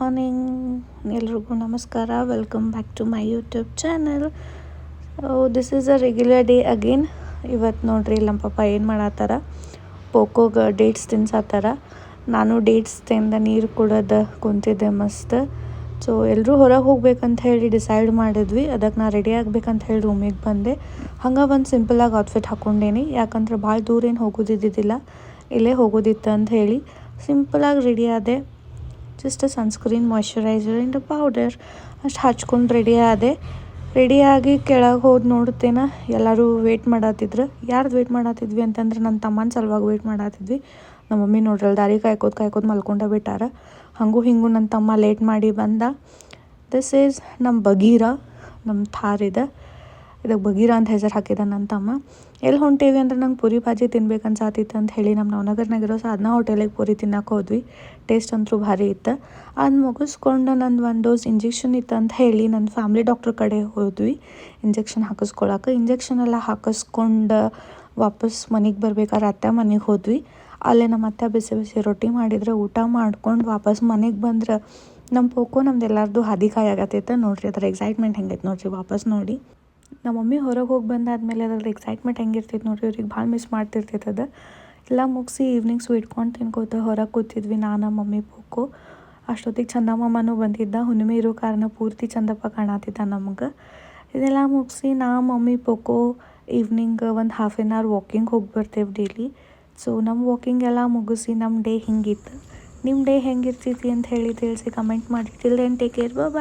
Morning ಎಲ್ರಿಗೂ ನಮಸ್ಕಾರ. Welcome back to my YouTube channel. This is a regular day again. ಇವತ್ತು ನೋಡ್ರಿ ನಮ್ಮ ಪಪ್ಪ ಏನು ಮಾಡತ್ತಾರ, ಪೋಕೋಗೆ ಡೇಟ್ಸ್ ತಿನ್ಸತ್ತಾರ. ನಾನು ಡೇಟ್ಸ್ ತಿಂದ ನೀರು ಕುಡಿದು ಕುಂತಿದ್ದೆ ಮಸ್ತ್. ಸೊ ಎಲ್ಲರೂ ಹೊರಗೆ ಹೋಗ್ಬೇಕಂತ ಹೇಳಿ ಡಿಸೈಡ್ ಮಾಡಿದ್ವಿ. ಅದಕ್ಕೆ ನಾ ರೆಡಿ ಆಗ್ಬೇಕಂತ ಹೇಳಿ ರೂಮಿಗೆ ಬಂದೆ. ಹಂಗೆ ಒಂದು ಸಿಂಪಲಾಗಿ ಔಟ್ಫಿಟ್ ಹಾಕ್ಕೊಂಡೇನಿ, ಯಾಕಂದ್ರೆ ಭಾಳ ದೂರ ಏನು ಹೋಗೋದಿದ್ದಿದ್ದಿಲ್ಲ, ಇಲ್ಲೇ ಹೋಗೋದಿತ್ತು ಅಂತ ಹೇಳಿ ಸಿಂಪಲಾಗಿ ರೆಡಿ ಆದೆ. Just sunscreen, moisturiser and powder ಅಷ್ಟು ಹಚ್ಕೊಂಡು ರೆಡಿಯಾಗಿ ಕೆಳಗೆ ಹೋಗಿ ನೋಡ್ತೇನೆ ಎಲ್ಲರೂ ವೇಟ್ ಮಾಡತ್ತಿದ್ರು. ಯಾರ್ದು ವೇಟ್ ಮಾಡತ್ತಿದ್ವಿ ಅಂತಂದ್ರೆ ನನ್ನ ತಮ್ಮನ ಸಲುವಾಗಿ ವೇಟ್ ಮಾಡತ್ತಿದ್ವಿ. ನಮ್ಮ ಮಮ್ಮಿ ನೋಡ್ರಲ್ಲ ದಾರಿ ಕಾಯ್ಕೋದು ಮಲ್ಕೊಂಡ ಬಿಟ್ಟಾರ. ಹಾಗೂ ಹಿಂಗೂ ನನ್ನ ತಮ್ಮ ಲೇಟ್ ಮಾಡಿ ಬಂದ. ದಿಸ್ ಈಸ್ ನಮ್ಮ ಬಗೀರ, ನಮ್ಮ ಥಾರ್ ಇದಕ್ಕೆ ಬಗೀರ ಅಂತ ಹೆಸರು ಹಾಕಿದ ನನ್ನ ತಮ್ಮ. ಎಲ್ಲಿ ಹೊಂಟೇವಿ ಅಂದ್ರೆ ನಂಗೆ ಪೂರಿ ಭಾಜಿ ತಿನ್ಬೇಕು ಅನ್ಸಾತಿತ್ತು ಅಂತ ಹೇಳಿ ನಮ್ಮ ನವನಗರ್ನಾಗಿರೋ ಸಾಧನಾ ಹೋಟೆಲಿಗೆ ಪೂರಿ ತಿನ್ನಕ್ಕೆ ಹೋದ್ವಿ. ಟೇಸ್ಟ್ ಅಂತೂ ಭಾರಿ ಇತ್ತು. ಅದು ಮುಗಿಸ್ಕೊಂಡು ನಂದು ಒಂದು ಡೋಸ್ ಇಂಜೆಕ್ಷನ್ ಇತ್ತು ಅಂತ ಹೇಳಿ ನನ್ನ ಫ್ಯಾಮ್ಲಿ ಡಾಕ್ಟ್ರ್ ಕಡೆ ಹೋದ್ವಿ ಇಂಜೆಕ್ಷನ್ ಹಾಕಿಸ್ಕೊಳಕ್ಕೆ. ಇಂಜೆಕ್ಷನ್ ಎಲ್ಲ ಹಾಕಿಸ್ಕೊಂಡು ವಾಪಸ್ ಮನೆಗೆ ಬರ್ಬೇಕಾದ್ರೆ ಅತ್ತೆ ಮನೆಗೆ ಹೋದ್ವಿ. ಅಲ್ಲೇ ನಮ್ಮ ಅತ್ತೆ ಬಿಸಿ ಬಿಸಿ ರೊಟ್ಟಿ ಮಾಡಿದ್ರೆ ಊಟ ಮಾಡ್ಕೊಂಡು ವಾಪಸ್ ಮನೆಗೆ ಬಂದ್ರೆ ನಮ್ಮ ಪೋಕೋ ನಮ್ದು ಎಲ್ಲರದು ಹಾದಿಕಾಯಿ ಆಗತ್ತೈತೆ. ನೋಡಿರಿ ಅದರ ಎಕ್ಸೈಟ್ಮೆಂಟ್ ಹೆಂಗೈತೆ ನೋಡಿರಿ. ವಾಪಸ್ ನೋಡಿ ನಮ್ಮ ಮಮ್ಮಿ ಹೊರಗೆ ಹೋಗಿ ಬಂದಾದ್ಮೇಲೆ ಅದ್ರ ಎಕ್ಸೈಟ್ಮೆಂಟ್ ಹೆಂಗಿರ್ತೈತೆ ನೋಡಿರಿ. ಅವ್ರಿಗೆ ಭಾಳ ಮಿಸ್ ಮಾಡ್ತಿರ್ತೈತೆ ಅದು. ಎಲ್ಲ ಮುಗಿಸಿ ಈವ್ನಿಂಗ್ ಸ್ವೀಟ್ಕೊಂಡು ತಿನ್ಕೋತ ಹೊರಗೆ ಕೂತಿದ್ವಿ ನಾನು, ಮಮ್ಮಿ, ಪೋಕೋ. ಅಷ್ಟೊತ್ತಿಗೆ ಚಂದಮಾಮನೂ ಬಂದಿದ್ದ. ಹುಣ್ಣಿಮೆ ಇರೋ ಕಾರಣ ಪೂರ್ತಿ ಚಂದಪ್ಪ ಕಾಣತಿದ್ದ ನಮ್ಗೆ. ಇದೆಲ್ಲ ಮುಗಿಸಿ ನಾ, ಮಮ್ಮಿ, ಪೋಕೋ ಈವ್ನಿಂಗ್ ಒಂದು ಹಾಫ್ ಆನ್ ಅವರ್ ವಾಕಿಂಗ್ ಹೋಗಿ ಬರ್ತೇವೆ ಡೈಲಿ. ಸೊ ನಮ್ಮ ವಾಕಿಂಗ್ ಎಲ್ಲ ಮುಗಿಸಿ ನಮ್ಮ ಡೇ ಹಿಂಗಿತ್ತು. ನಿಮ್ಮ ಡೇ ಹೆಂಗಿರ್ತೈತಿ ಅಂತ ಹೇಳಿ ತಿಳಿಸಿ ಕಮೆಂಟ್ ಮಾಡಿ. ಟಿಲ್ ದೆನ್ ಟೇಕ್ ಕೇರ್, ಬಾಯ್.